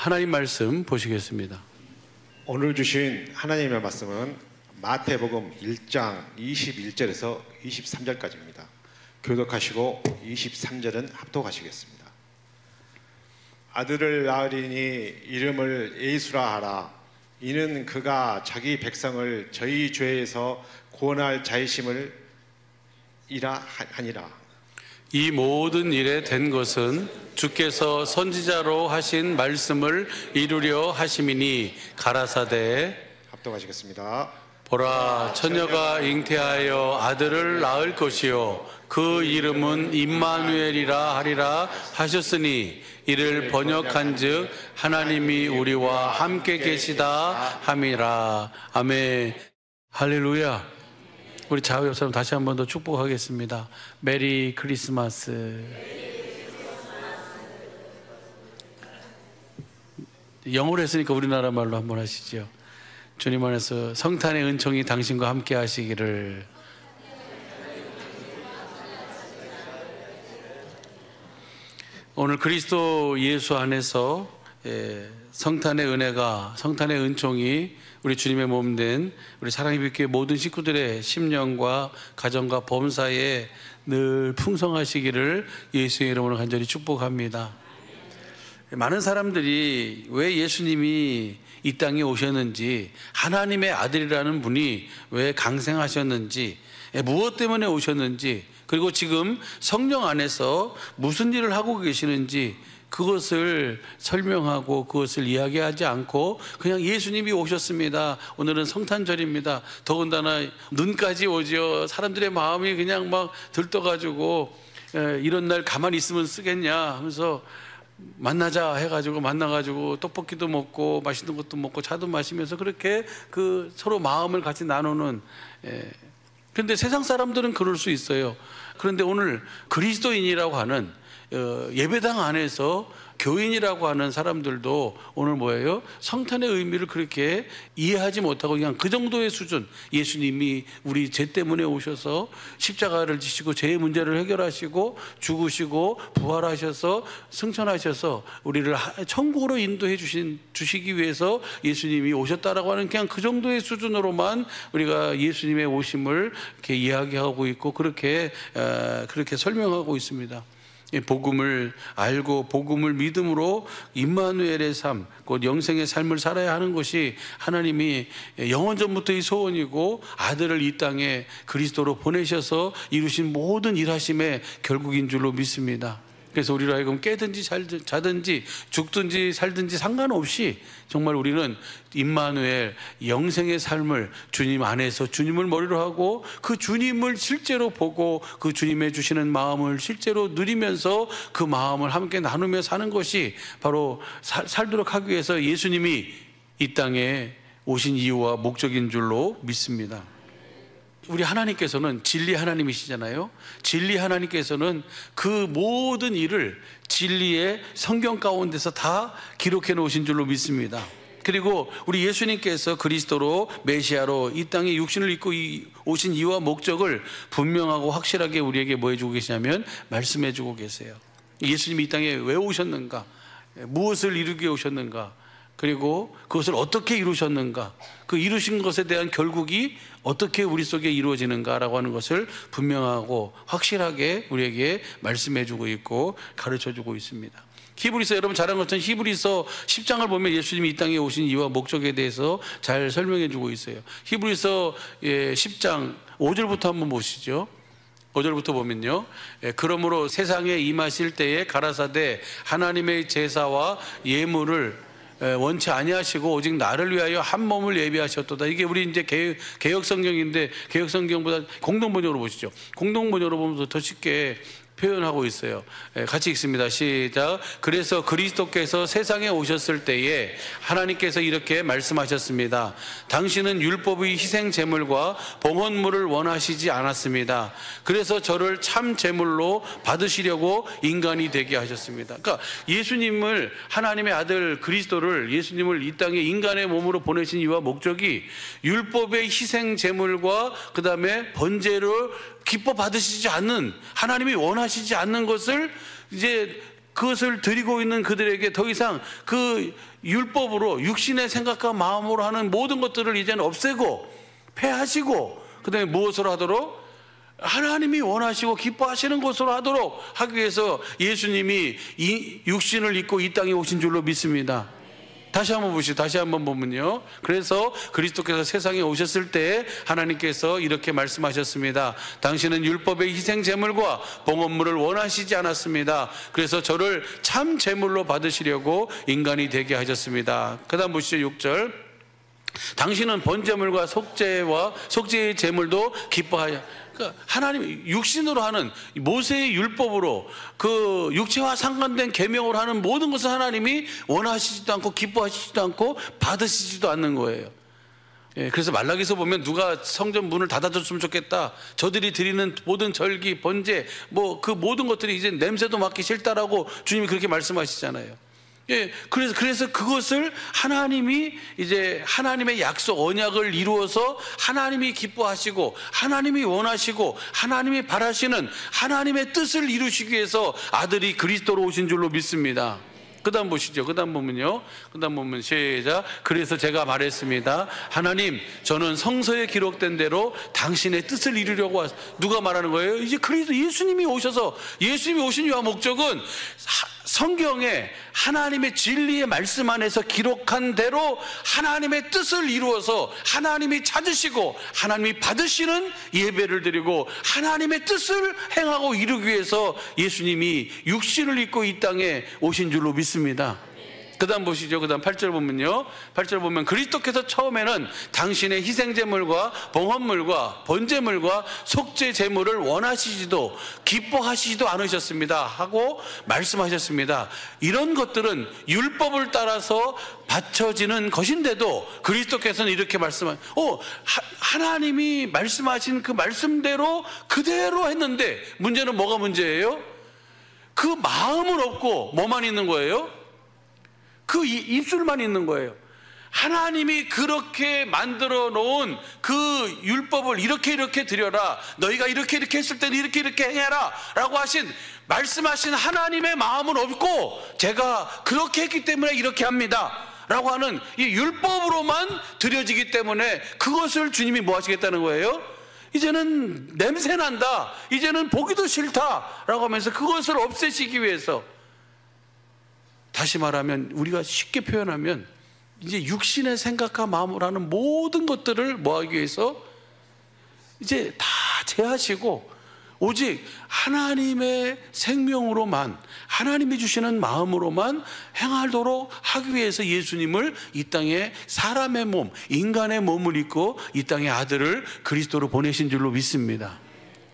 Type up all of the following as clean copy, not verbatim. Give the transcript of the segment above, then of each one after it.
하나님 말씀 보시겠습니다. 오늘 주신 하나님의 말씀은 마태복음 1장 21절에서 23절까지입니다. 교독하시고 23절은 합독하시겠습니다. 아들을 낳으리니 이름을 예수라 하라. 이는 그가 자기 백성을 저희 죄에서 구원할 자이심을 이라 하니라. 이 모든 일에 된 것은 주께서 선지자로 하신 말씀을 이루려 하심이니 가라사대. 합독하시겠습니다. 보라, 처녀가 잉태하여 아들을 낳을 것이요 그 이름은 임마누엘이라 하리라 하셨으니 이를 번역한즉 하나님이 우리와 함께 계시다 함이라. 아멘. 할렐루야. 우리 좌우 옆 사람 다시 한 번 더 축복하겠습니다. 메리 크리스마스. 영어로 했으니까 우리나라 말로 한번 하시죠. 주님 안에서 성탄의 은총이 당신과 함께 하시기를. 오늘 그리스도 예수 안에서 성탄의 은혜가, 성탄의 은총이 우리 주님의 몸 된 우리 사랑의 빛교회 모든 식구들의 심령과 가정과 범사에 늘 풍성하시기를 예수의 이름으로 간절히 축복합니다. 많은 사람들이 왜 예수님이 이 땅에 오셨는지, 하나님의 아들이라는 분이 왜 강생하셨는지, 무엇 때문에 오셨는지, 그리고 지금 성령 안에서 무슨 일을 하고 계시는지 그것을 설명하고 그것을 이야기하지 않고 그냥 예수님이 오셨습니다. 오늘은 성탄절입니다. 더군다나 눈까지 오죠. 사람들의 마음이 그냥 막 들떠가지고 이런 날 가만히 있으면 쓰겠냐 하면서 만나자 해가지고 만나가지고 떡볶이도 먹고 맛있는 것도 먹고 차도 마시면서 그렇게 그 서로 마음을 같이 나누는. 그런데 세상 사람들은 그럴 수 있어요. 그런데 오늘 그리스도인이라고 하는 예배당 안에서 교인이라고 하는 사람들도 오늘 뭐예요? 성탄의 의미를 그렇게 이해하지 못하고 그냥 그 정도의 수준, 예수님이 우리 죄 때문에 오셔서 십자가를 지시고 죄의 문제를 해결하시고 죽으시고 부활하셔서 승천하셔서 우리를 천국으로 인도해 주시기 위해서 예수님이 오셨다라고 하는 그냥 그 정도의 수준으로만 우리가 예수님의 오심을 이렇게 이야기하고 있고 그렇게 설명하고 있습니다. 복음을 알고 복음을 믿음으로 임마누엘의 삶, 곧 영생의 삶을 살아야 하는 것이 하나님이 영원전부터의 소원이고 아들을 이 땅에 그리스도로 보내셔서 이루신 모든 일하심의 결국인 줄로 믿습니다. 그래서 우리로 하여금 깨든지 자든지 죽든지 살든지 상관없이 정말 우리는 임마누엘 영생의 삶을 주님 안에서 주님을 머리로 하고 그 주님을 실제로 보고 그 주님의 주시는 마음을 실제로 누리면서 그 마음을 함께 나누며 사는 것이 바로 살도록 하기 위해서 예수님이 이 땅에 오신 이유와 목적인 줄로 믿습니다. 우리 하나님께서는 진리 하나님이시잖아요. 진리 하나님께서는 그 모든 일을 진리의 성경 가운데서 다 기록해 놓으신 줄로 믿습니다. 그리고 우리 예수님께서 그리스도로 메시아로 이 땅에 육신을 입고 오신 이유와 목적을 분명하고 확실하게 우리에게 뭐 해주고 계시냐면 말씀해 주고 계세요. 예수님이 이 땅에 왜 오셨는가, 무엇을 이루기 오셨는가, 그리고 그것을 어떻게 이루셨는가, 그 이루신 것에 대한 결국이 어떻게 우리 속에 이루어지는가라고 하는 것을 분명하고 확실하게 우리에게 말씀해 주고 있고 가르쳐 주고 있습니다. 히브리서, 여러분 잘 아는 것처럼 히브리서 10장을 보면 예수님이 이 땅에 오신 이유와 목적에 대해서 잘 설명해 주고 있어요. 히브리서 10장 5절부터 한번 보시죠. 5절부터 보면요, 그러므로 세상에 임하실 때에 가라사대 하나님의 제사와 예물을 원치 아니하시고 오직 나를 위하여 한 몸을 예비하셨도다. 이게 우리 이제 개역 성경인데, 개역 성경보다 공동 번역으로 보시죠. 공동 번역으로 보면 더 쉽게 표현하고 있어요. 같이 읽습니다. 시작. 그래서 그리스도께서 세상에 오셨을 때에 하나님께서 이렇게 말씀하셨습니다. 당신은 율법의 희생 제물과 봉헌물을 원하시지 않았습니다. 그래서 저를 참 제물로 받으시려고 인간이 되게 하셨습니다. 그러니까 예수님을, 하나님의 아들 그리스도를, 예수님을 이 땅에 인간의 몸으로 보내신 이유와 목적이 율법의 희생 제물과 그 다음에 번제를 기뻐 받으시지 않는, 하나님이 원하시지 않는 것을 이제 그것을 드리고 있는 그들에게 더 이상 그 율법으로 육신의 생각과 마음으로 하는 모든 것들을 이제는 없애고 폐하시고, 그 다음에 무엇으로 하도록? 하나님이 원하시고 기뻐하시는 것으로 하도록 하기 위해서 예수님이 이 육신을 입고 이 땅에 오신 줄로 믿습니다. 다시 한번 보시죠. 다시 한번 보면요, 그래서 그리스도께서 세상에 오셨을 때 하나님께서 이렇게 말씀하셨습니다. 당신은 율법의 희생 제물과 봉헌물을 원하시지 않았습니다. 그래서 저를 참 제물로 받으시려고 인간이 되게 하셨습니다. 그 다음 보시죠. 6절. 당신은 번제물과 속죄의 제물도 기뻐하여. 그러니까 하나님 육신으로 하는 모세의 율법으로 그 육체와 상관된 계명으로 하는 모든 것을 하나님이 원하시지도 않고 기뻐하시지도 않고 받으시지도 않는 거예요. 예, 그래서 말라기서 보면 누가 성전 문을 닫아줬으면 좋겠다, 저들이 드리는 모든 절기, 번제, 뭐 그 모든 것들이 이제 냄새도 맡기 싫다라고 주님이 그렇게 말씀하시잖아요. 예, 그래서 그것을 하나님이 이제 하나님의 약속, 언약을 이루어서 하나님이 기뻐하시고 하나님이 원하시고 하나님이 바라시는 하나님의 뜻을 이루시기 위해서 아들이 그리스도로 오신 줄로 믿습니다. 그 다음 보시죠. 그 다음 보면요, 그 다음 보면 시작. 그래서 제가 말했습니다. 하나님, 저는 성서에 기록된 대로 당신의 뜻을 이루려고 왔. 누가 말하는 거예요? 이제 그리스도 예수님이 오셔서, 예수님이 오신 이유와 목적은 성경에 하나님의 진리의 말씀 안에서 기록한 대로 하나님의 뜻을 이루어서 하나님이 찾으시고 하나님이 받으시는 예배를 드리고 하나님의 뜻을 행하고 이루기 위해서 예수님이 육신을 입고 이 땅에 오신 줄로 믿습니다. 그 다음 보시죠. 그 다음 8절 보면요, 8절 보면 그리스도께서 처음에는 당신의 희생제물과 봉헌물과 번제물과 속죄제물을 원하시지도 기뻐하시지도 않으셨습니다 하고 말씀하셨습니다. 이런 것들은 율법을 따라서 바쳐지는 것인데도 그리스도께서는 이렇게 하나님이 말씀하신 그 말씀대로 그대로 했는데, 문제는 뭐가 문제예요? 그 마음은 없고 뭐만 있는 거예요? 그 입술만 있는 거예요. 하나님이 그렇게 만들어 놓은 그 율법을 이렇게 드려라, 너희가 이렇게 했을 때는 이렇게 행해라 라고 말씀하신 하나님의 마음은 없고, 제가 그렇게 했기 때문에 이렇게 합니다 라고 하는 이 율법으로만 드려지기 때문에 그것을 주님이 뭐 하시겠다는 거예요? 이제는 냄새난다, 이제는 보기도 싫다 라고 하면서 그것을 없애시기 위해서, 다시 말하면 우리가 쉽게 표현하면 이제 육신의 생각과 마음으로 하는 모든 것들을 뭐 하기 위해서 이제 다 제하시고 오직 하나님의 생명으로만, 하나님이 주시는 마음으로만 행하도록 하기 위해서 예수님을 이 땅에 사람의 몸, 인간의 몸을 입고 이 땅에 아들을 그리스도로 보내신 줄로 믿습니다.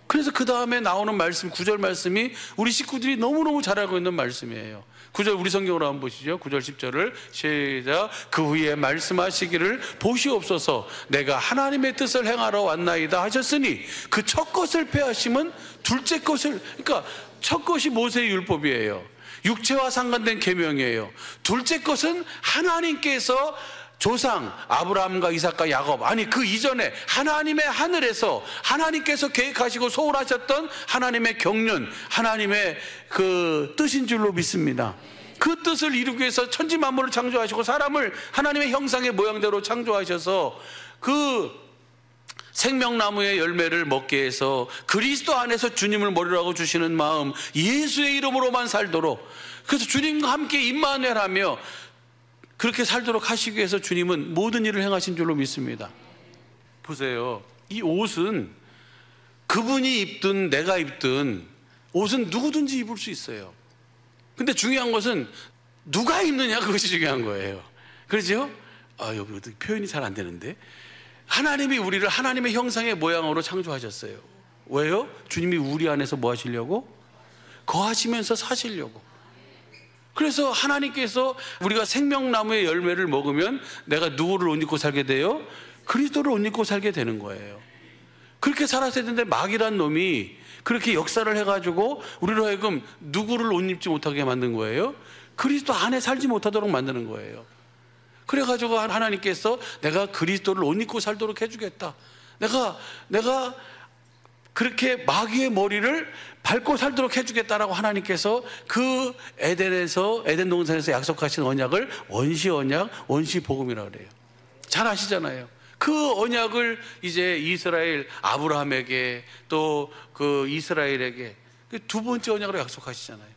그래서 그 다음에 나오는 말씀, 9절 말씀이 우리 식구들이 너무너무 잘 알고 있는 말씀이에요. 9절 우리 성경으로 한번 보시죠. 9절 10절을 시작. 그 후에 말씀하시기를 보시옵소서, 내가 하나님의 뜻을 행하러 왔나이다 하셨으니 그 첫 것을 폐하심은 둘째 것을, 그러니까 첫 것이 모세의 율법이에요. 육체와 상관된 계명이에요. 둘째 것은 하나님께서 조상 아브라함과 이삭과 야곱, 아니 그 이전에 하나님의 하늘에서 하나님께서 계획하시고 소원하셨던 하나님의 경륜, 하나님의 그 뜻인 줄로 믿습니다. 그 뜻을 이루기 위해서 천지 만물을 창조하시고 사람을 하나님의 형상의 모양대로 창조하셔서 그 생명나무의 열매를 먹게 해서 그리스도 안에서 주님을 머리라고 주시는 마음, 예수의 이름으로만 살도록, 그래서 주님과 함께 임마누엘하며 그렇게 살도록 하시기 위해서 주님은 모든 일을 행하신 줄로 믿습니다. 보세요, 이 옷은 그분이 입든 내가 입든 옷은 누구든지 입을 수 있어요. 근데 중요한 것은 누가 입느냐, 그것이 중요한 거예요. 그렇죠? 여기 표현이 잘 안 되는데, 하나님이 우리를 하나님의 형상의 모양으로 창조하셨어요. 왜요? 주님이 우리 안에서 뭐 하시려고? 거하시면서 사시려고. 그래서 하나님께서 우리가 생명나무의 열매를 먹으면 내가 누구를 옷 입고 살게 돼요? 그리스도를 옷 입고 살게 되는 거예요. 그렇게 살았어야 되는데 마귀란 놈이 그렇게 역사를 해가지고 우리로 하여금 누구를 옷 입지 못하게 만든 거예요. 그리스도 안에 살지 못하도록 만드는 거예요. 그래가지고 하나님께서 내가 그리스도를 옷 입고 살도록 해주겠다, 내가 그렇게 마귀의 머리를 밟고 살도록 해주겠다라고 하나님께서 그 에덴 동산에서 약속하신 언약을 원시 언약, 원시 복음이라고 그래요. 잘 아시잖아요. 그 언약을 이제 이스라엘 아브라함에게 또 그 이스라엘에게 두 번째 언약으로 약속하시잖아요.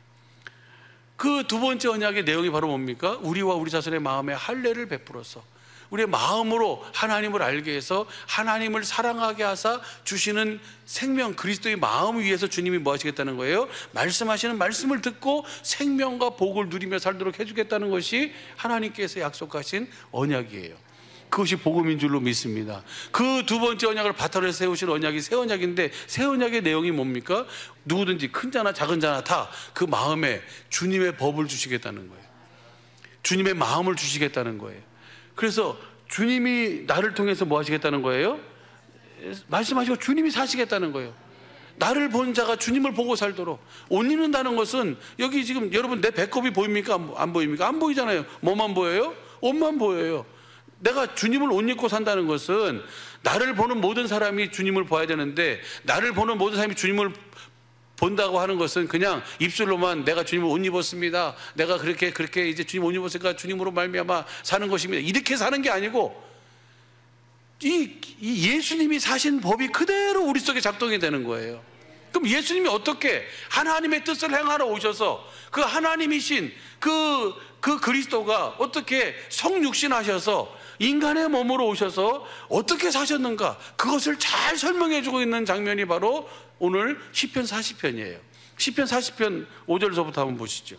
그 두 번째 언약의 내용이 바로 뭡니까? 우리와 우리 자손의 마음에 할례를 베풀어서 우리의 마음으로 하나님을 알게 해서 하나님을 사랑하게 하사 주시는 생명, 그리스도의 마음을 위해서 주님이 뭐 하시겠다는 거예요? 말씀하시는 말씀을 듣고 생명과 복을 누리며 살도록 해주겠다는 것이 하나님께서 약속하신 언약이에요. 그것이 복음인 줄로 믿습니다. 그 두 번째 언약을 바탕으로 세우신 언약이 새 언약인데, 새 언약의 내용이 뭡니까? 누구든지 큰 자나 작은 자나 다 그 마음에 주님의 법을 주시겠다는 거예요. 주님의 마음을 주시겠다는 거예요. 그래서 주님이 나를 통해서 뭐 하시겠다는 거예요? 말씀하시고 주님이 사시겠다는 거예요. 나를 본 자가 주님을 보고 살도록. 옷 입는다는 것은, 여기 지금 여러분 내 배꼽이 보입니까? 안 보입니까? 안 보이잖아요. 뭐만 보여요? 옷만 보여요. 내가 주님을 옷 입고 산다는 것은 나를 보는 모든 사람이 주님을 봐야 되는데, 나를 보는 모든 사람이 주님을 본다고 하는 것은 그냥 입술로만 내가 주님을 옷 입었습니다, 내가 그렇게 이제 주님 옷 입었으니까 주님으로 말미암아 사는 것입니다, 이렇게 사는 게 아니고, 이 예수님이 사신 법이 그대로 우리 속에 작동이 되는 거예요. 그럼 예수님이 어떻게 하나님의 뜻을 행하러 오셔서 그 하나님이신 그 그리스도가 어떻게 성육신하셔서 인간의 몸으로 오셔서 어떻게 사셨는가, 그것을 잘 설명해 주고 있는 장면이 바로 오늘 시편 40편이에요. 시편 40편 5절서부터 한번 보시죠.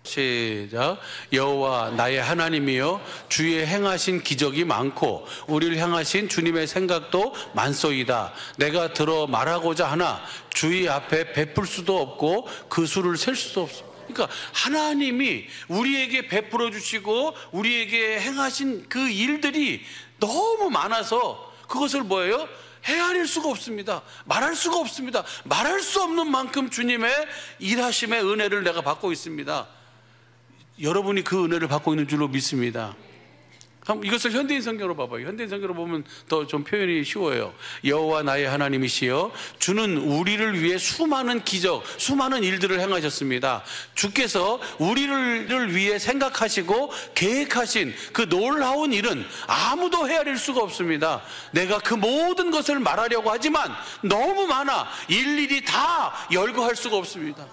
시작. 여호와 나의 하나님이여, 주의 행하신 기적이 많고 우리를 향하신 주님의 생각도 많소이다. 내가 들어 말하고자 하나 주의 앞에 베풀 수도 없고 그 수를 셀 수도 없습니다. 그러니까 하나님이 우리에게 베풀어 주시고 우리에게 행하신 그 일들이 너무 많아서 그것을 뭐예요? 헤아릴 수가 없습니다. 말할 수가 없습니다. 말할 수 없는 만큼 주님의 일하심의 은혜를 내가 받고 있습니다. 여러분이 그 은혜를 받고 있는 줄로 믿습니다. 이것을 현대인 성경으로 봐봐요. 현대인 성경으로 보면 더 좀 표현이 쉬워요. 여호와 나의 하나님이시여, 주는 우리를 위해 수많은 기적, 수많은 일들을 행하셨습니다. 주께서 우리를 위해 생각하시고 계획하신 그 놀라운 일은 아무도 헤아릴 수가 없습니다. 내가 그 모든 것을 말하려고 하지만 너무 많아 일일이 다 열거할 수가 없습니다.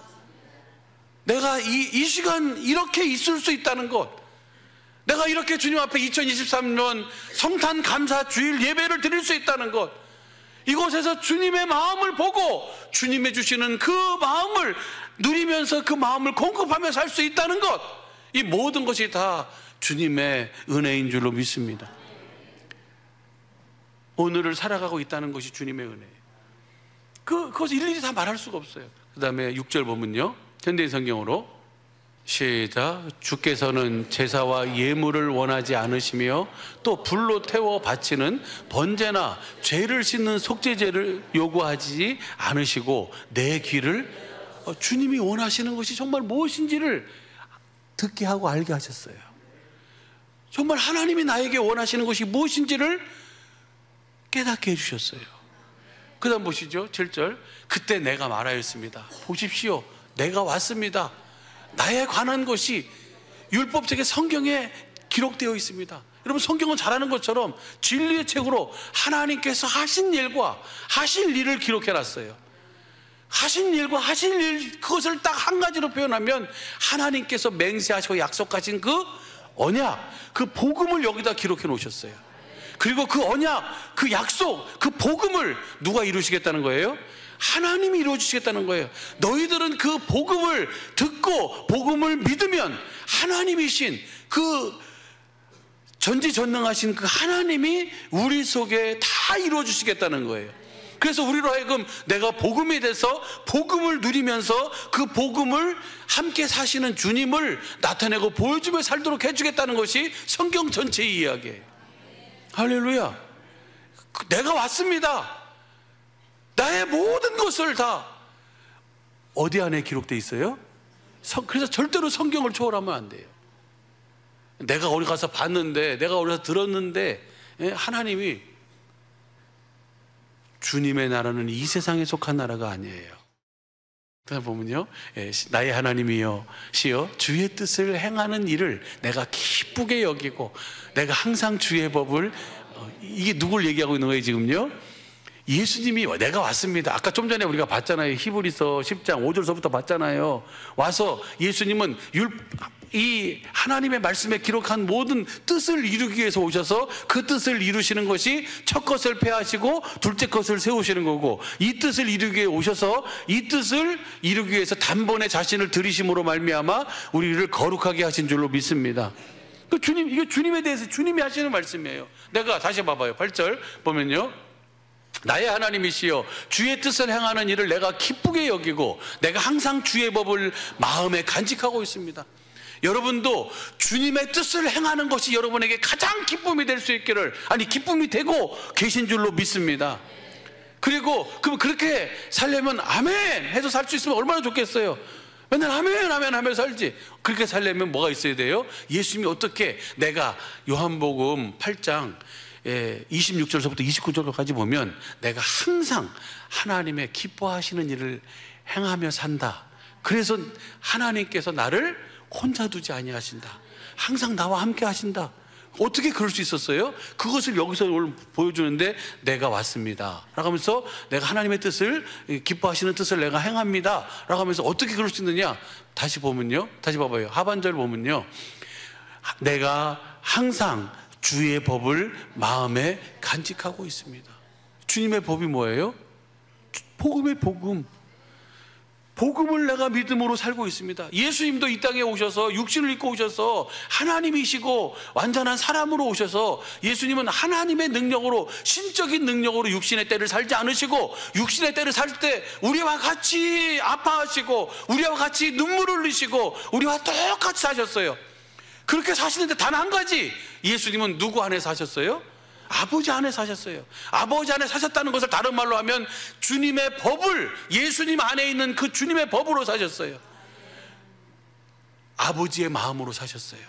내가 이 시간 이렇게 있을 수 있다는 것, 내가 이렇게 주님 앞에 2023년 성탄 감사 주일 예배를 드릴 수 있다는 것, 이곳에서 주님의 마음을 보고 주님의 주시는 그 마음을 누리면서 그 마음을 공급하며 살 수 있다는 것, 이 모든 것이 다 주님의 은혜인 줄로 믿습니다. 오늘을 살아가고 있다는 것이 주님의 은혜예요. 그것을 일일이 다 말할 수가 없어요. 그 다음에 6절 보면요, 현대인 성경으로 시작. 주께서는 제사와 예물을 원하지 않으시며 또 불로 태워 바치는 번제나 죄를 씻는 속죄제를 요구하지 않으시고 내 귀를, 주님이 원하시는 것이 정말 무엇인지를 듣게 하고 알게 하셨어요. 정말 하나님이 나에게 원하시는 것이 무엇인지를 깨닫게 해주셨어요. 그 다음 보시죠. 7절. 그때 내가 말하였습니다. 보십시오, 내가 왔습니다. 나에 관한 것이 율법책의 성경에 기록되어 있습니다. 여러분, 성경은 잘하는 것처럼 진리의 책으로 하나님께서 하신 일과 하실 일을 기록해 놨어요. 하신 일과 하실 일, 그것을 딱 한 가지로 표현하면 하나님께서 맹세하시고 약속하신 그 언약, 그 복음을 여기다 기록해 놓으셨어요. 그리고 그 언약, 그 약속, 그 복음을 누가 이루시겠다는 거예요? 하나님이 이루어주시겠다는 거예요. 너희들은 그 복음을 듣고 복음을 믿으면 하나님이신 그 전지전능하신 그 하나님이 우리 속에 다 이루어주시겠다는 거예요. 그래서 우리로 하여금 내가 복음에 대해서 복음을 누리면서 그 복음을 함께 사시는 주님을 나타내고 보여주며 살도록 해주겠다는 것이 성경 전체의 이야기예요. 할렐루야. 내가 왔습니다. 나의 모든 것을 다 어디 안에 기록되어 있어요? 그래서 절대로 성경을 초월하면 안 돼요. 내가 어디 가서 봤는데, 내가 어디 가서 들었는데, 하나님이 주님의 나라는 이 세상에 속한 나라가 아니에요. 그러다 보면요, 나의 하나님이여 시여 주의 뜻을 행하는 일을 내가 기쁘게 여기고 내가 항상 주의 법을 이게 누굴 얘기하고 있는 거예요 지금요? 예수님이 내가 왔습니다. 아까 좀 전에 우리가 봤잖아요. 히브리서 10장 5절서부터 봤잖아요. 와서 예수님은 이 하나님의 말씀에 기록한 모든 뜻을 이루기 위해서 오셔서 그 뜻을 이루시는 것이 첫 것을 폐하시고 둘째 것을 세우시는 거고, 이 뜻을 이루기 위해 오셔서 이 뜻을 이루기 위해서 단번에 자신을 들이심으로 말미암아 우리를 거룩하게 하신 줄로 믿습니다. 그 주님, 이게 주님에 대해서 주님이 하시는 말씀이에요. 내가 다시 봐봐요. 8절 보면요, 나의 하나님이시여 주의 뜻을 행하는 일을 내가 기쁘게 여기고 내가 항상 주의 법을 마음에 간직하고 있습니다. 여러분도 주님의 뜻을 행하는 것이 여러분에게 가장 기쁨이 될 수 있기를, 아니 기쁨이 되고 계신 줄로 믿습니다. 그리고 그렇게 살려면 아멘 해서 살 수 있으면 얼마나 좋겠어요. 맨날 아멘 아멘 하며 살지. 그렇게 살려면 뭐가 있어야 돼요? 예수님이 어떻게, 내가 요한복음 8장 26절부터 29절까지 보면 내가 항상 하나님의 기뻐하시는 일을 행하며 산다. 그래서 하나님께서 나를 혼자 두지 아니하신다. 항상 나와 함께 하신다. 어떻게 그럴 수 있었어요? 그것을 여기서 오늘 보여주는데 내가 왔습니다 라고 하면서 내가 하나님의 뜻을, 기뻐하시는 뜻을 내가 행합니다 라고 하면서 어떻게 그럴 수 있느냐? 다시 보면요, 다시 봐봐요. 하반절 보면요, 내가 항상 주의 법을 마음에 간직하고 있습니다. 주님의 법이 뭐예요? 복음의 복음. 복음을 내가 믿음으로 살고 있습니다. 예수님도 이 땅에 오셔서 육신을 입고 오셔서 하나님이시고 완전한 사람으로 오셔서, 예수님은 하나님의 능력으로, 신적인 능력으로 육신의 때를 살지 않으시고, 육신의 때를 살 때 우리와 같이 아파하시고 우리와 같이 눈물을 흘리시고 우리와 똑같이 사셨어요. 그렇게 사시는데 단 한 가지, 예수님은 누구 안에 사셨어요? 아버지 안에 사셨어요. 아버지 안에 사셨다는 것을 다른 말로 하면 주님의 법을, 예수님 안에 있는 그 주님의 법으로 사셨어요. 아버지의 마음으로 사셨어요.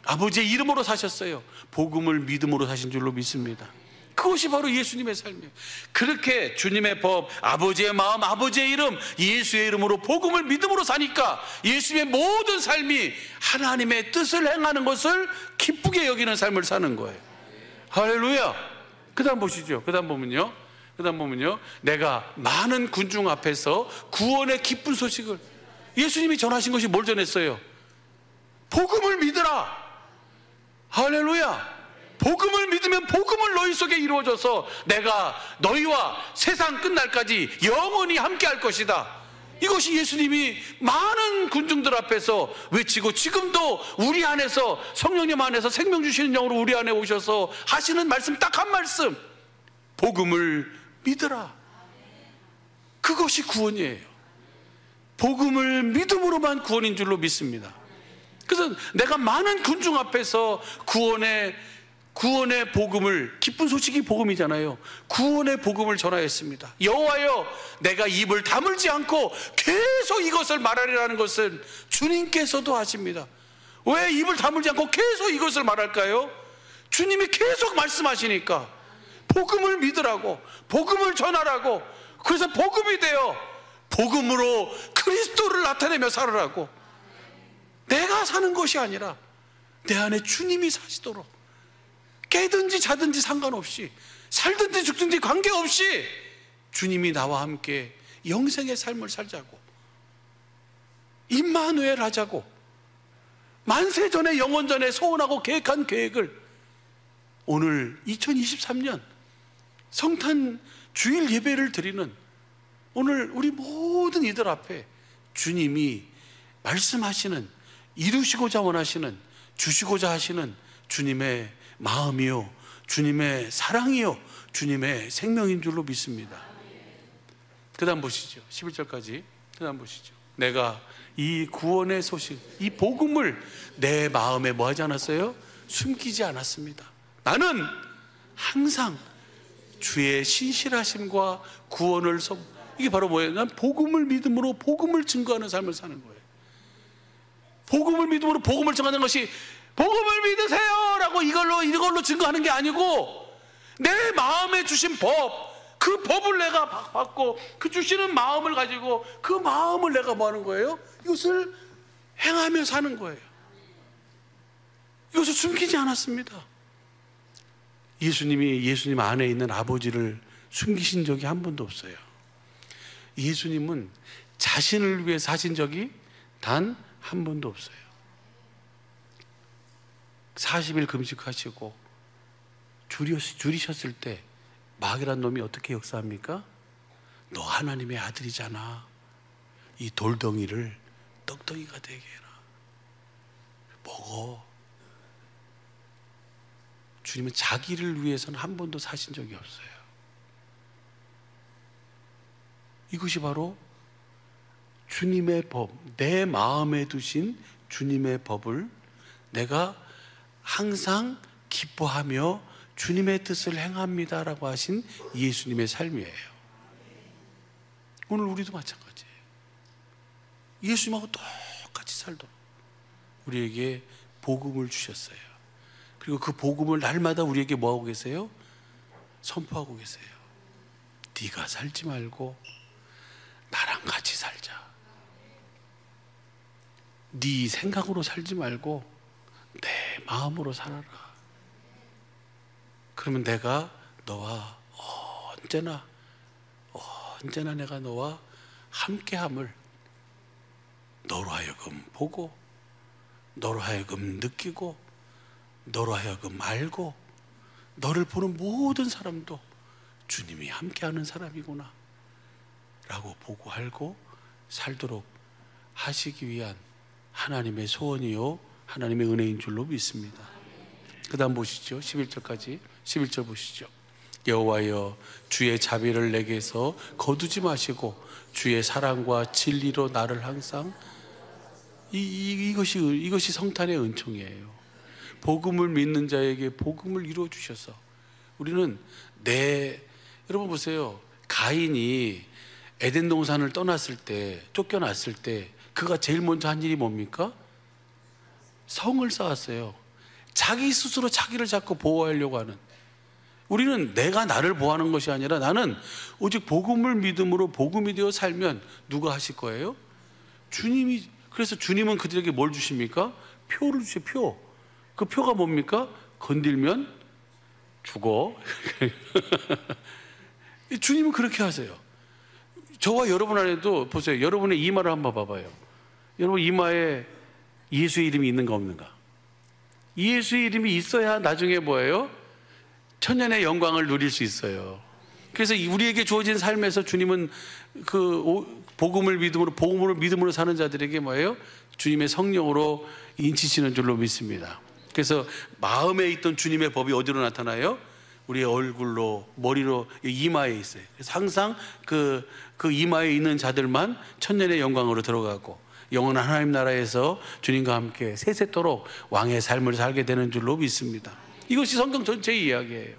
아버지의 이름으로 사셨어요. 복음을 믿음으로 사신 줄로 믿습니다. 그것이 바로 예수님의 삶이에요. 그렇게 주님의 법, 아버지의 마음, 아버지의 이름, 예수의 이름으로 복음을 믿음으로 사니까 예수님의 모든 삶이 하나님의 뜻을 행하는 것을 기쁘게 여기는 삶을 사는 거예요. 할렐루야. 그 다음 보시죠. 그 다음 보면요, 내가 많은 군중 앞에서 구원의 기쁜 소식을, 예수님이 전하신 것이 뭘 전했어요? 복음을 믿으라. 할렐루야. 복음을 믿으면 복음을 너희 속에 이루어져서 내가 너희와 세상 끝날까지 영원히 함께 할 것이다. 이것이 예수님이 많은 군중들 앞에서 외치고, 지금도 우리 안에서, 성령님 안에서 생명 주시는 영으로 우리 안에 오셔서 하시는 말씀, 딱 한 말씀, 복음을 믿으라. 그것이 구원이에요. 복음을 믿음으로만 구원인 줄로 믿습니다. 그래서 내가 많은 군중 앞에서 구원의 복음을, 기쁜 소식이 복음이잖아요. 구원의 복음을 전하였습니다. 여호와여 내가 입을 다물지 않고 계속 이것을 말하리라는 것은 주님께서도 하십니다. 왜 입을 다물지 않고 계속 이것을 말할까요? 주님이 계속 말씀하시니까. 복음을 믿으라고, 복음을 전하라고. 그래서 복음이 되어 복음으로 그리스도를 나타내며 살으라고. 내가 사는 것이 아니라 내 안에 주님이 사시도록, 깨든지 자든지 상관없이, 살든지 죽든지 관계없이 주님이 나와 함께 영생의 삶을 살자고, 임마누엘 하자고, 만세전에 영원전에 소원하고 계획한 계획을 오늘 2023년 성탄 주일 예배를 드리는 오늘 우리 모든 이들 앞에 주님이 말씀하시는, 이루시고자 원하시는, 주시고자 하시는 주님의 마음이요, 주님의 사랑이요, 주님의 생명인 줄로 믿습니다. 그 다음 보시죠. 11절까지 그 다음 보시죠. 내가 이 구원의 소식, 이 복음을 내 마음에 뭐 하지 않았어요? 숨기지 않았습니다. 나는 항상 주의 신실하심과 구원을 이게 바로 뭐예요? 난 복음을 믿음으로 복음을 증거하는 삶을 사는 거예요. 복음을 믿음으로 복음을 증거하는 것이 복음을 믿으세요 라고 이걸로 증거하는 게 아니고, 내 마음에 주신 법, 그 법을 내가 받고 그 주시는 마음을 가지고 그 마음을 내가 뭐 하는 거예요? 이것을 행하며 사는 거예요. 이것을 숨기지 않았습니다. 예수님이 예수님 안에 있는 아버지를 숨기신 적이 한 번도 없어요. 예수님은 자신을 위해 사신 적이 단 한 번도 없어요. 40일 금식하시고 줄이셨을 때 마귀란 놈이 어떻게 역사합니까? 너 하나님의 아들이잖아. 이 돌덩이를 떡덩이가 되게 해라. 먹어. 주님은 자기를 위해서는 한 번도 사신 적이 없어요. 이것이 바로 주님의 법, 내 마음에 두신 주님의 법을 내가 항상 기뻐하며 주님의 뜻을 행합니다라고 하신 예수님의 삶이에요. 오늘 우리도 마찬가지예요. 예수님하고 똑같이 살도록 우리에게 복음을 주셨어요. 그리고 그 복음을 날마다 우리에게 뭐하고 계세요? 선포하고 계세요. 네가 살지 말고 나랑 같이 살자. 네 생각으로 살지 말고 내 마음으로 살아라. 그러면 내가 너와 언제나 내가 너와 함께함을 너로 하여금 보고, 너로 하여금 느끼고, 너로 하여금 알고, 너를 보는 모든 사람도 주님이 함께하는 사람이구나 라고 보고 알고 살도록 하시기 위한 하나님의 소원이요 하나님의 은혜인 줄로 믿습니다. 그 다음 보시죠. 11절까지 11절 보시죠. 여호와여 주의 자비를 내게서 거두지 마시고 주의 사랑과 진리로 나를 항상 이것이 성탄의 은총이에요. 복음을 믿는 자에게 복음을 이루어 주셔서 우리는 여러분 보세요. 가인이 에덴 동산을 떠났을 때, 쫓겨났을 때 그가 제일 먼저 한 일이 뭡니까? 성을 쌓았어요. 자기 스스로 자기를 자꾸 보호하려고 하는. 우리는 내가 나를 보호하는 것이 아니라 나는 오직 복음을 믿음으로 복음이 되어 살면 누가 하실 거예요? 주님이. 그래서 주님은 그들에게 뭘 주십니까? 표를 주세요. 표. 그 표가 뭡니까? 건들면 죽어. 주님은 그렇게 하세요. 저와 여러분 안에도 보세요. 여러분의 이마를 한번 봐봐요. 여러분 이마에 예수의 이름이 있는가 없는가? 예수의 이름이 있어야 나중에 뭐예요? 천년의 영광을 누릴 수 있어요. 그래서 우리에게 주어진 삶에서 주님은 그 복음을 믿음으로 사는 자들에게 뭐예요? 주님의 성령으로 인치시는 줄로 믿습니다. 그래서 마음에 있던 주님의 법이 어디로 나타나요? 우리의 얼굴로, 머리로, 이마에 있어요. 그래서 항상 그 이마에 있는 자들만 천년의 영광으로 들어가고 영원한 하나님 나라에서 주님과 함께 세세토록 왕의 삶을 살게 되는 줄로 믿습니다. 이것이 성경 전체의 이야기예요.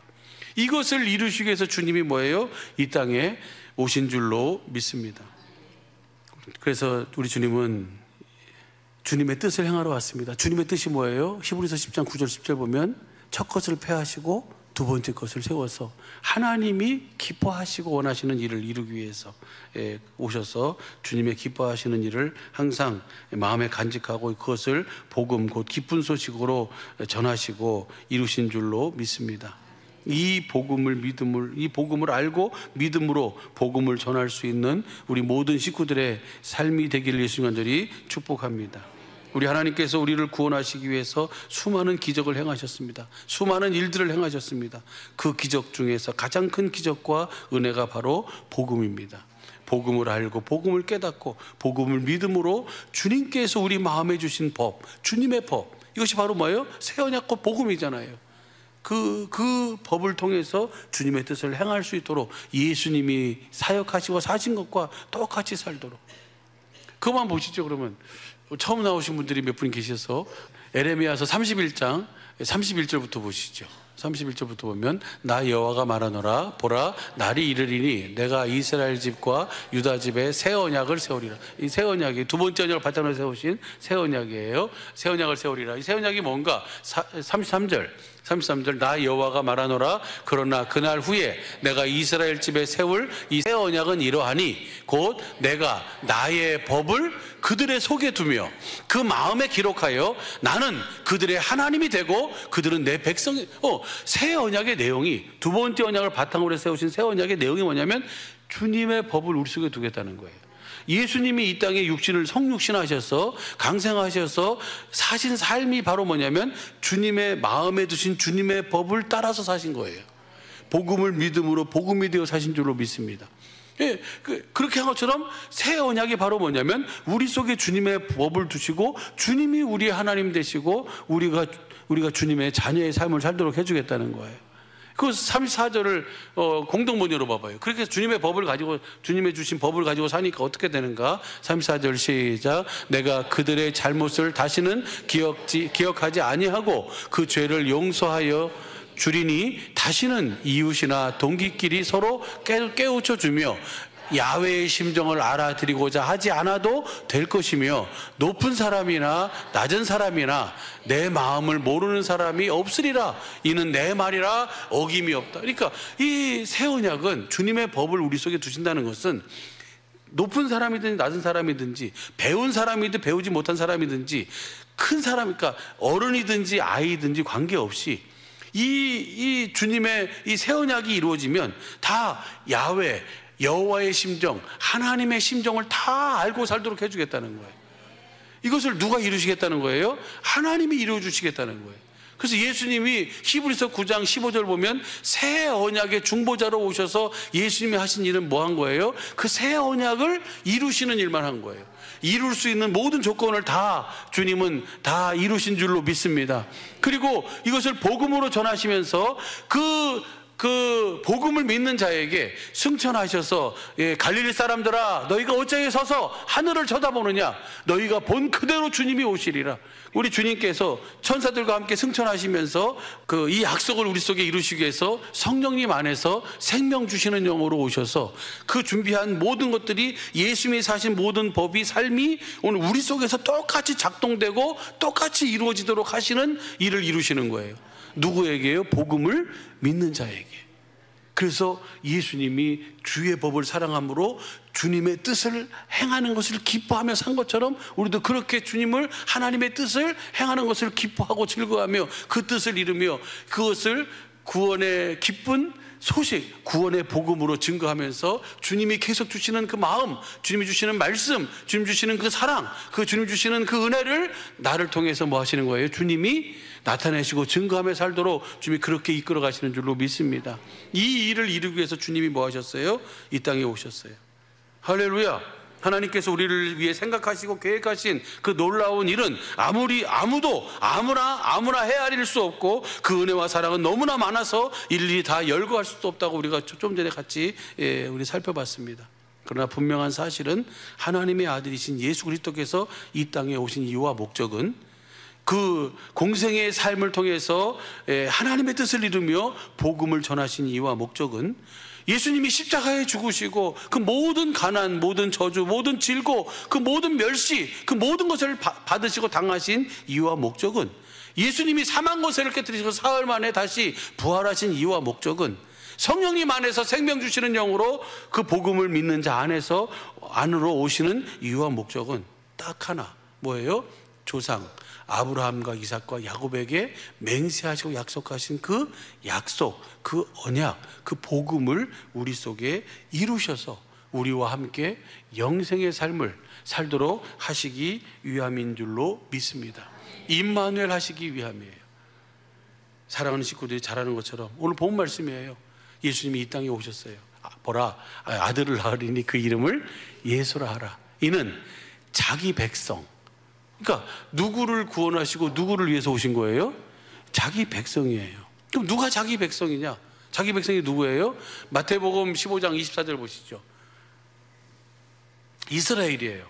이것을 이루시기 위해서 주님이 뭐예요? 이 땅에 오신 줄로 믿습니다. 그래서 우리 주님은 주님의 뜻을 행하러 왔습니다. 주님의 뜻이 뭐예요? 히브리서 10장 9절 10절 보면 첫 것을 폐하시고 두 번째 것을 세워서 하나님이 기뻐하시고 원하시는 일을 이루기 위해서 오셔서 주님의 기뻐하시는 일을 항상 마음에 간직하고 그것을 복음 곧 기쁜 소식으로 전하시고 이루신 줄로 믿습니다. 이 복음을 알고 믿음으로 복음을 전할 수 있는 우리 모든 식구들의 삶이 되기를 예수님 간절히 축복합니다. 우리 하나님께서 우리를 구원하시기 위해서 수많은 기적을 행하셨습니다. 수많은 일들을 행하셨습니다. 그 기적 중에서 가장 큰 기적과 은혜가 바로 복음입니다. 복음을 알고 복음을 깨닫고 복음을 믿음으로 주님께서 우리 마음에 주신 법, 주님의 법, 이것이 바로 뭐예요? 새 언약과 복음이잖아요. 그 법을 통해서 주님의 뜻을 행할 수 있도록 예수님이 사역하시고 사신 것과 똑같이 살도록. 그만 보시죠. 그러면 처음 나오신 분들이 몇 분 계셔서 에레미야서 31장 31절부터 보시죠. 31절부터 보면 나 여호와가 말하노라 보라 날이 이르리니 내가 이스라엘 집과 유다 집에 새 언약을 세우리라. 이 새 언약이 두 번째 언약을 바탕으로 세우신 새 언약이에요. 새 언약을 세우리라. 이 새 언약이 뭔가? 33절 나 여호와가 말하노라 그러나 그날 후에 내가 이스라엘 집에 세울 이 새 언약은 이러하니 곧 내가 나의 법을 그들의 속에 두며 그 마음에 기록하여 나는 그들의 하나님이 되고 그들은 내 백성이. 새 언약의 내용이, 두 번째 언약을 바탕으로 세우신 새 언약의 내용이 뭐냐면 주님의 법을 우리 속에 두겠다는 거예요. 예수님이 이 땅에 육신을 성육신하셔서 강생하셔서 사신 삶이 바로 뭐냐면 주님의 마음에 두신 주님의 법을 따라서 사신 거예요. 복음을 믿음으로 복음이 되어 사신 줄로 믿습니다. 예, 그렇게 한 것처럼 새 언약이 바로 뭐냐면 우리 속에 주님의 법을 두시고 주님이 우리의 하나님 되시고 우리가 주님의 자녀의 삶을 살도록 해주겠다는 거예요. 그 34절을 공동번역으로 봐봐요. 그렇게 주님의 법을 가지고, 주님의 주신 법을 가지고 사니까 어떻게 되는가? 34절 시작. 내가 그들의 잘못을 다시는 기억하지 아니하고 그 죄를 용서하여 주리니 다시는 이웃이나 동기끼리 서로 깨우쳐 주며 야훼의 심정을 알아드리고자 하지 않아도 될 것이며 높은 사람이나 낮은 사람이나 내 마음을 모르는 사람이 없으리라. 이는 내 말이라 어김이 없다. 그러니까 이 새 언약은 주님의 법을 우리 속에 두신다는 것은 높은 사람이든지 낮은 사람이든지 배운 사람이든 배우지 못한 사람이든지 큰 사람, 그러니까 어른이든지 아이든지 관계없이 이 주님의 이 새 언약이 이루어지면 다 야훼 여호와의 심정, 하나님의 심정을 다 알고 살도록 해주겠다는 거예요. 이것을 누가 이루시겠다는 거예요? 하나님이 이루어주시겠다는 거예요. 그래서 예수님이 히브리서 9장 15절 보면 새 언약의 중보자로 오셔서 예수님이 하신 일은 뭐 한 거예요? 그 새 언약을 이루시는 일만 한 거예요. 이룰 수 있는 모든 조건을 다 주님은 다 이루신 줄로 믿습니다. 그리고 이것을 복음으로 전하시면서 그 복음을 믿는 자에게 승천하셔서 갈릴리 사람들아 너희가 어찌 서서 하늘을 쳐다보느냐 너희가 본 그대로 주님이 오시리라. 우리 주님께서 천사들과 함께 승천하시면서 이 약속을 우리 속에 이루시기 위해서 성령님 안에서 생명 주시는 영으로 오셔서 그 준비한 모든 것들이 예수님이 사신 모든 법이 삶이 오늘 우리 속에서 똑같이 작동되고 똑같이 이루어지도록 하시는 일을 이루시는 거예요. 누구에게요? 복음을 믿는 자에게. 그래서 예수님이 주의 법을 사랑함으로 주님의 뜻을 행하는 것을 기뻐하며 산 것처럼 우리도 그렇게 주님을 하나님의 뜻을 행하는 것을 기뻐하고 즐거워하며 그 뜻을 이루며 그것을 구원의 기쁜 소식, 구원의 복음으로 증거하면서 주님이 계속 주시는 그 마음, 주님이 주시는 말씀, 주님 주시는 그 사랑, 그 주님 주시는 그 은혜를 나를 통해서 뭐 하시는 거예요? 주님이 나타내시고 증거하며 살도록 주님이 그렇게 이끌어 가시는 줄로 믿습니다. 이 일을 이루기 위해서 주님이 뭐 하셨어요? 이 땅에 오셨어요. 할렐루야. 하나님께서 우리를 위해 생각하시고 계획하신 그 놀라운 일은 아무나 헤아릴 수 없고 그 은혜와 사랑은 너무나 많아서 일일이 다 열거할 수도 없다고 우리가 좀 전에 같이 우리 살펴봤습니다. 그러나 분명한 사실은 하나님의 아들이신 예수 그리스도께서 이 땅에 오신 이유와 목적은 그 공생의 삶을 통해서 하나님의 뜻을 이루며 복음을 전하신 이유와 목적은 예수님이 십자가에 죽으시고 그 모든 가난, 모든 저주, 모든 질고 그 모든 멸시, 그 모든 것을 받으시고 당하신 이유와 목적은 예수님이 사망 권세를 깨뜨리시고 사흘 만에 다시 부활하신 이유와 목적은 성령님 안에서 생명 주시는 영으로 그 복음을 믿는 자 안으로 오시는 이유와 목적은 딱 하나, 뭐예요? 조상 아브라함과 이삭과 야곱에게 맹세하시고 약속하신 그 약속, 그 언약, 그 복음을 우리 속에 이루셔서 우리와 함께 영생의 삶을 살도록 하시기 위함인 줄로 믿습니다. 임마누엘 하시기 위함이에요. 사랑하는 식구들이 잘하는 것처럼 오늘 본 말씀이에요. 예수님이 이 땅에 오셨어요. 보라, 아들을 낳으리니 그 이름을 예수라 하라. 이는 자기 백성, 그러니까 누구를 구원하시고 누구를 위해서 오신 거예요? 자기 백성이에요. 그럼 누가 자기 백성이냐? 자기 백성이 누구예요? 마태복음 15장 24절 보시죠. 이스라엘이에요.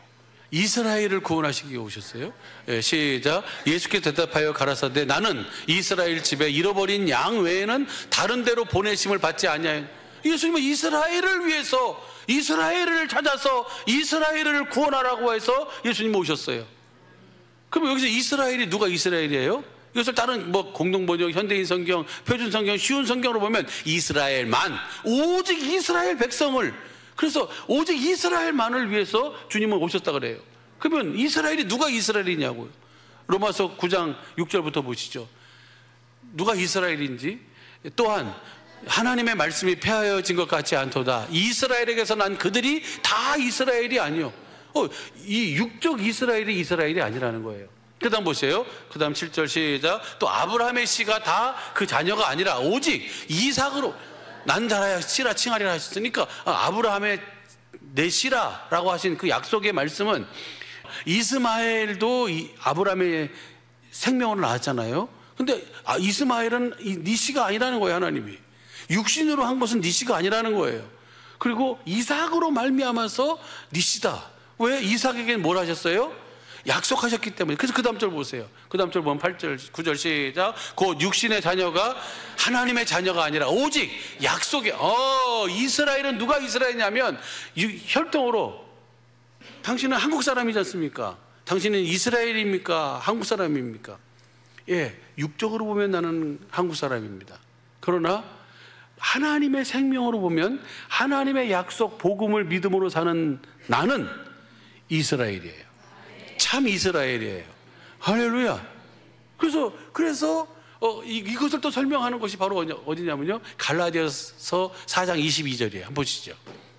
이스라엘을 구원하시기 위해 오셨어요. 예, 시작. 예수께서 대답하여 가라사대 나는 이스라엘 집에 잃어버린 양 외에는 다른 데로 보내심을 받지 아니하여. 예수님은 이스라엘을 위해서, 이스라엘을 찾아서 이스라엘을 구원하라고 해서 예수님 오셨어요. 그럼 여기서 이스라엘이 누가 이스라엘이에요? 이것을 다른 뭐 공동번역, 현대인 성경, 표준 성경, 쉬운 성경으로 보면 이스라엘만, 오직 이스라엘 백성을, 그래서 오직 이스라엘만을 위해서 주님은 오셨다 그래요. 그러면 이스라엘이 누가 이스라엘이냐고요. 로마서 9장 6절부터 보시죠. 누가 이스라엘인지. 또한 하나님의 말씀이 폐하여진 것 같지 않도다. 이스라엘에게서 난 그들이 다 이스라엘이 아니요. 이 육적 이스라엘이 이스라엘이 아니라는 거예요. 그 다음 보세요. 그 다음 7절 시작. 또 아브라함의 씨가 다 그 자녀가 아니라 오직 이삭으로 난 자라야 씨라 칭하리라 하셨으니까 아브라함의 내 씨라라고 하신 그 약속의 말씀은 이스마엘도 아브라함의 생명으로 낳았잖아요. 근데 이스마엘은 네 씨가 아니라는 거예요. 하나님이 육신으로 한 것은 네 씨가 아니라는 거예요. 그리고 이삭으로 말미암아서 네 씨다. 왜? 이삭에게 뭘 하셨어요? 약속하셨기 때문에. 그래서 그 다음 절 보세요. 그 다음 절 보면 8절 9절 시작. 곧 육신의 자녀가 하나님의 자녀가 아니라 오직 약속의 이스라엘은 누가 이스라엘이냐면 혈통으로 당신은 한국 사람이지 않습니까? 당신은 이스라엘입니까? 한국 사람입니까? 예, 육적으로 보면 나는 한국 사람입니다. 그러나 하나님의 생명으로 보면 하나님의 약속 복음을 믿음으로 사는 나는 이스라엘이에요. 참 이스라엘이에요. 할렐루야. 그래서 이것을 또 설명하는 것이 바로 어디냐면요, 갈라디아서 4장 22절이에요. 한번 보시죠.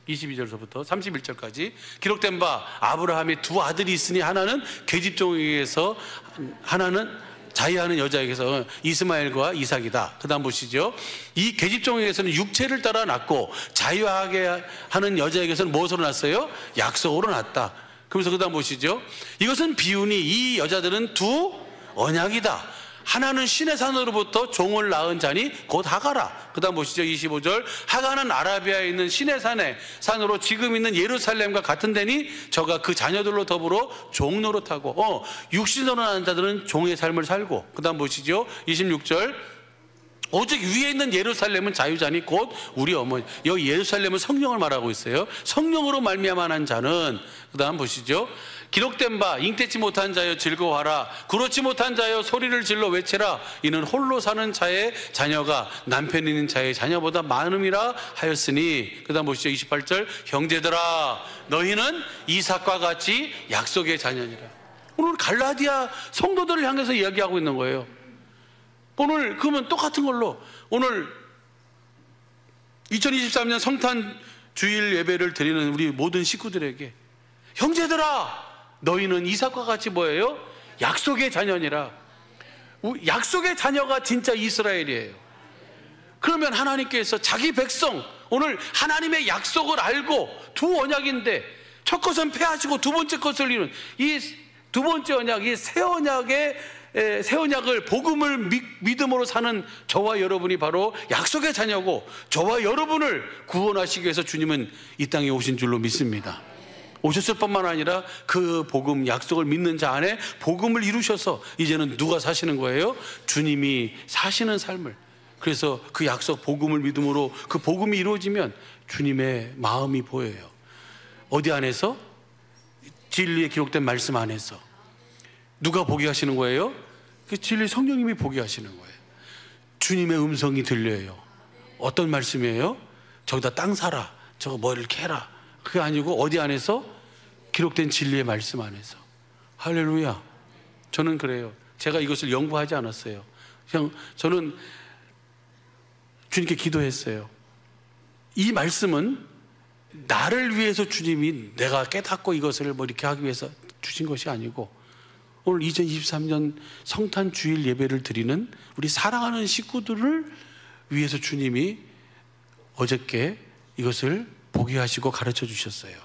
22절서부터 31절까지 기록된 바 아브라함이 두 아들이 있으니 하나는 계집종에 의해서 하나는 자유하는 여자에게서 이스마엘과 이삭이다. 그 다음 보시죠. 이 계집종에게서는 육체를 따라 낳고 자유하게 하는 여자에게서는 무엇으로 낳았어요? 약속으로 낳았다. 그러면서 그 다음 보시죠. 이것은 비유니 이 여자들은 두 언약이다. 하나는 신의 산으로부터 종을 낳은 자니 곧 하가라. 그 다음 보시죠. 25절. 하가는 아라비아에 있는 신의 산으로 지금 있는 예루살렘과 같은 데니 저가 그 자녀들로 더불어 종 노릇하고 육신으로 낳은 자들은 종의 삶을 살고. 그 다음 보시죠. 26절. 오직 위에 있는 예루살렘은 자유자니 곧 우리 어머니. 여기 예루살렘은 성령을 말하고 있어요. 성령으로 말미암아 난 자는. 그 다음 보시죠. 기록된 바 잉태치 못한 자여 즐거워하라. 그렇지 못한 자여 소리를 질러 외치라. 이는 홀로 사는 자의 자녀가 남편 있는 자의 자녀보다 많음이라 하였으니. 그 다음 보시죠. 28절. 형제들아 너희는 이삭과 같이 약속의 자녀니라. 오늘 갈라디아 성도들을 향해서 이야기하고 있는 거예요. 오늘 그러면 똑같은 걸로 오늘 2023년 성탄 주일 예배를 드리는 우리 모든 식구들에게 형제들아 너희는 이삭과 같이 뭐예요? 약속의 자녀니라. 약속의 자녀가 진짜 이스라엘이에요. 그러면 하나님께서 자기 백성, 오늘 하나님의 약속을 알고 두 언약인데 첫 것은 폐하시고 두 번째 것을 이룬 이 두 번째 언약, 이 새 언약을 복음을 믿음으로 사는 저와 여러분이 바로 약속의 자녀고, 저와 여러분을 구원하시기 위해서 주님은 이 땅에 오신 줄로 믿습니다. 오셨을 뿐만 아니라 그 복음 약속을 믿는 자 안에 복음을 이루셔서 이제는 누가 사시는 거예요? 주님이 사시는 삶을. 그래서 그 약속 복음을 믿음으로 그 복음이 이루어지면 주님의 마음이 보여요. 어디 안에서? 진리에 기록된 말씀 안에서. 누가 보게 하시는 거예요? 그 진리 성령님이 보게 하시는 거예요. 주님의 음성이 들려요. 어떤 말씀이에요? 저기다 땅 사라, 저거 뭐 이렇게 해라. 그게 아니고 어디 안에서? 기록된 진리의 말씀 안에서. 할렐루야. 저는 그래요. 제가 이것을 연구하지 않았어요. 그냥 저는 주님께 기도했어요. 이 말씀은 나를 위해서 주님이 내가 깨닫고 이것을 뭐 이렇게 하기 위해서 주신 것이 아니고, 오늘 2023년 성탄 주일 예배를 드리는 우리 사랑하는 식구들을 위해서 주님이 어저께 이것을 보게 하시고 가르쳐 주셨어요.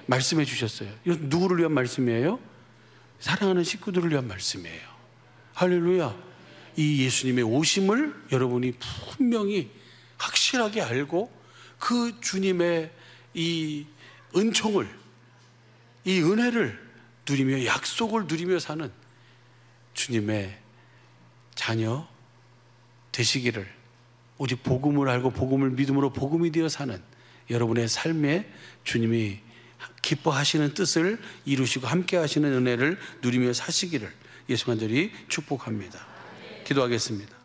말씀해 주셨어요. 이건 누구를 위한 말씀이에요? 사랑하는 식구들을 위한 말씀이에요. 할렐루야. 이 예수님의 오심을 여러분이 분명히 확실하게 알고 그 주님의 이 은총을, 이 은혜를 누리며 약속을 누리며 사는 주님의 자녀 되시기를, 오직 복음을 알고 복음을 믿음으로 복음이 되어 사는 여러분의 삶에 주님이 기뻐하시는 뜻을 이루시고 함께 하시는 은혜를 누리며 사시기를 예수 간절히 축복합니다. 기도하겠습니다.